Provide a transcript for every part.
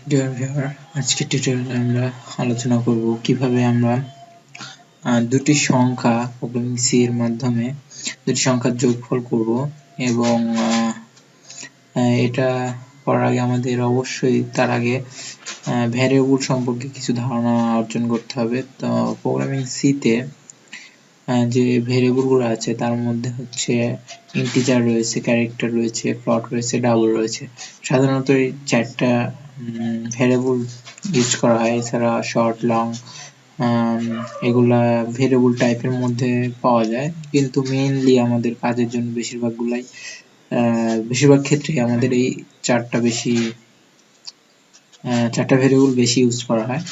Dear viewer, আজকের টিউটোরিয়ালে আমরা আলোচনা করব কিভাবে আমরা দুটি সংখ্যা প্রোগ্রামিং সি এর মাধ্যমে দুটি সংখ্যার যোগফল করব এবং এটা করার আগে আমাদের অবশ্যই তার আগে ভ্যারিয়েবল সম্পর্কে কিছু ধারণা অর্জন করতে হবে। তো প্রোগ্রামিং সি তে যে ভ্যারিয়েবল গুলো আছে তার মধ্যে হচ্ছে ইন্টিজার রয়েছে, ক্যারেক্টার রয়েছে, ফ্লোট রয়েছে, ডাবল রয়েছে। সাধারণত এই চারটা ভ্যারিয়েবল ইউজ করা হয়। এছাড়া শর্ট, লং এগুলা ভ্যারিয়েবল টাইপের মধ্যে পাওয়া যায়, কিন্তু মেইনলি আমাদের কাজের জন্য বেশিরভাগ ক্ষেত্রে আমাদের এই চারটা ভ্যারিয়েবল বেশি ইউজ করা হয়।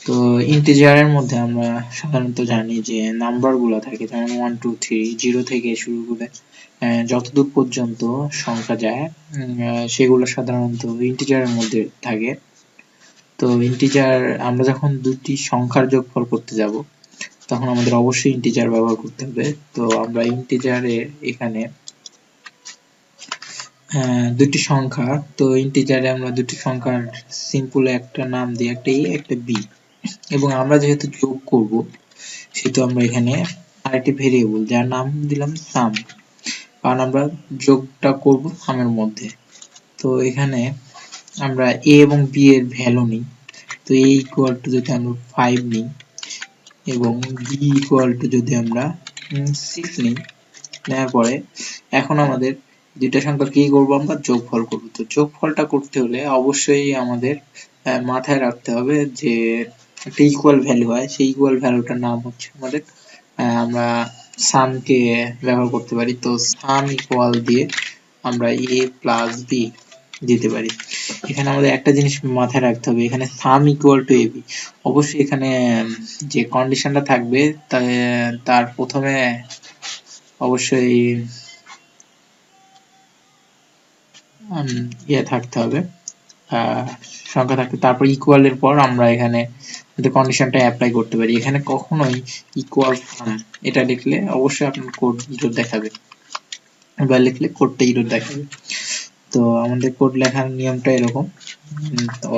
তো ইন্টিজারের মধ্যে আমরা সাধারণত জানি যে নাম্বার গুলা থাকে, যেমন 1 2 3 0 থেকে শুরু করে যতদূর পর্যন্ত সংখ্যা যায় সেগুলো সাধারণত ইন্টিজারের মধ্যে থাকে। তো ইন্টিজার আমরা যখন দুটি সংখ্যার যোগফল করতে যাব তখন আমাদের অবশ্যই ইন্টিজার ব্যবহার করতে হবে। তো আমরা ইন্টিজারে এখানে দুটি সংখ্যা, তো ইন্টিজারে আমরা দুটি সংখ্যার সিম্পল একটা নাম দিই, একটা এ একটা বি, এবং আমরা যেহেতু যোগ করব সেহেতু আমরা এখানে আরেকটি ভেরিয়েবল যার নাম দিলাম সাম, কারণ আমরা যোগটা করব সামের মধ্যে। তো এখানে আমরা এ এবং বি এর ভ্যালু নিই। তো a ইকুয়াল টু যদি আমরা 5 নিই এবং b ইকুয়াল টু যদি আমরা 6 নিই, নেওয়ার পরে এখন আমাদের দুইটা সংখ্যা কি করব, আমরা যোগফল করব। তো যোগফলটা করতে হলে অবশ্যই আমাদের মাথায় রাখতে হবে যে একটা ইকুয়াল ভ্যালু হয়, সেই ইকুয়াল ভ্যালুটার নাম হচ্ছে আমাদের আমরা সামকে ব্যবহার করতে পারি। তো সাম ইকুয়াল দিয়ে আমরা a প্লাস b দিতে পারি। এখানে আমাদের একটা জিনিস মাথায় রাখতে হবে, এখানে সাম ইকুয়াল টু ab, অবশ্যই এখানে যে কন্ডিশনটা থাকবে তার প্রথমে অবশ্যই থাকতে হবে, সংখ্যা থাকতে, তারপর ইকুয়াল এর পর আমরা এখানে কন্ডিশনটা অ্যাপ্লাই করতে পারি। এখানে কখনোই ইকুয়াল সাম এটা লিখলে অবশ্যই আপনার কোড এরর দেখাবে, বা লিখলে কোডটা এরর দেখাবে। তো আমাদের কোড লেখার নিয়মটা এরকম। তো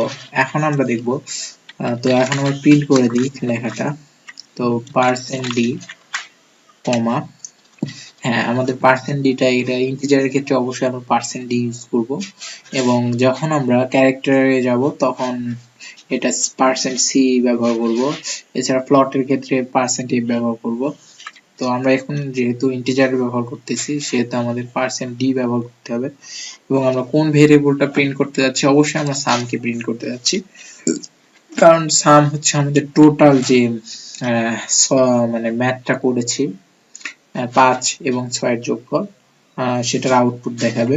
এখন আমরা দেখব, তো এখন আমরা প্রিন্ট করে দিই লেখাটা। তো %d কমা, হ্যাঁ আমাদের %dটা এটা ইন্টিজারের ক্ষেত্রে অবশ্যই আমরা %d ইউজ করব, এবং যখন আমরা ক্যারেক্টারে যাব তখন এটা %c ব্যবহার করব। এছাড়া ফ্লোটের ক্ষেত্রে %f ব্যবহার করব। তো আমরা এখন যেহেতু ইন্টিজার ব্যবহার করতেছি সেহেতু আমাদের %d ব্যবহার করতে হবে, এবং আমরা কোন ভেরিয়েবলটা প্রিন্ট করতে যাচ্ছি, অবশ্যই আমরা সামকে প্রিন্ট করতে যাচ্ছি, কারণ সাম হচ্ছে আমাদের টোটাল যে মানে ম্যাথটা করেছি 5 এবং 6 এর যোগফল, সেটার আউটপুট দেখাবে।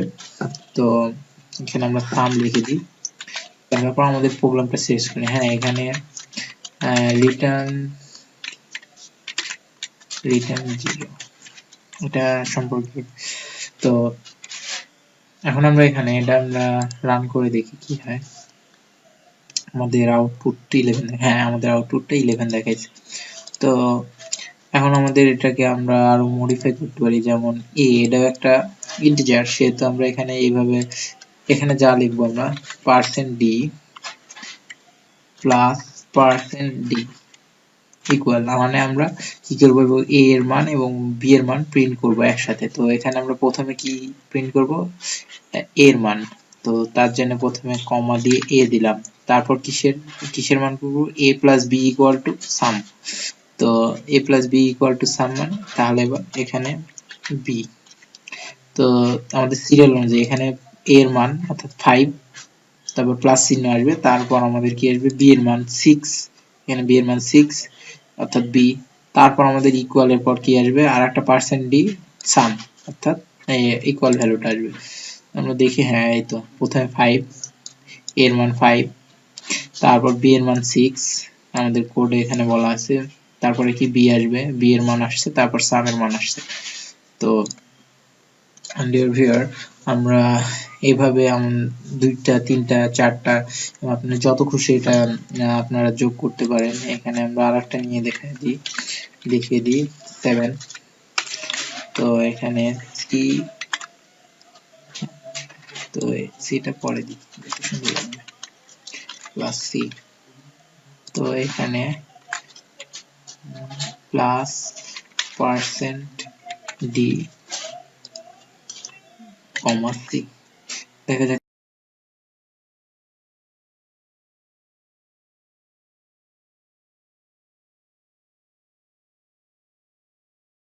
তো এখানে আমরা সাম লিখে দিই, তারপর আমাদের প্রোগ্রামটা শেষ করি। হ্যাঁ এখানে রিটার্ন 0 এটা সম্পর্কে। তো এখন আমরা এখানে এটা আমরা রান করে দেখি কি হয়। আমাদের আউটপুটটা 11, হ্যাঁ আমাদের আউটপুটটা 11 দেখাইছে। তো এখন আমাদের এটাকে আমরা আরো মডিফাই করতে পারি, যেমন এটাও একটা ইন্টিজার, সেহেতু আমরা এখানে এইভাবে এখানে যা লিখবো আমরা %d প্লাস %d ইকুয়াল, মানে আমরা কি করবো, a এর মান এবং b এর মান প্রিন্ট করব একসাথে। তো এখানে আমরা প্রথমে কি প্রিন্ট করব, a এর মান। তো তার জন্য প্রথমে কমা দিয়ে a দিলাম, তারপর কিসের মান করব, a plus b equal to sum. তো a plus b equal to sum মানে তাহলে এবার এখানে b। তো আমাদের সিরিয়াল অনুযায়ী এখানে a এর মান অর্থাৎ 5, তারপর প্লাস চিহ্ন আসবে, তারপর আমাদের কি আসবে, b এর মান 6, এখানে b এর মান 6 অর্থাৎ b, তারপর আমাদের ইকুয়াল এর পর কি আসবে, আর একটা %d সাম অর্থাৎ ইকুয়াল ভ্যালুটা আসবে। আমরা দেখি, হ্যাঁ এই তো প্রথমে 5, এর মান 5, তারপর b এর মান 6, আমাদের কোডে এখানে বলা আছে, তারপরে কি b আসবে, b এর মান আসছে, তারপর সাম এর মান আসছে। তো ডিয়ার ভিউয়ার, আমরা এইভাবে দুইটা, তিনটা, চারটা, আপনারা যত খুশি এটা আপনারা যোগ করতে পারেন। এখানে আমরা আরেকটা নিয়ে দেখিয়ে দিই 7। তো এখানে সি, তো সিটা পরে দিই, সুন্দর লাগবে। Plus C. তো এখানে plus percent D comma C. দেখা যাক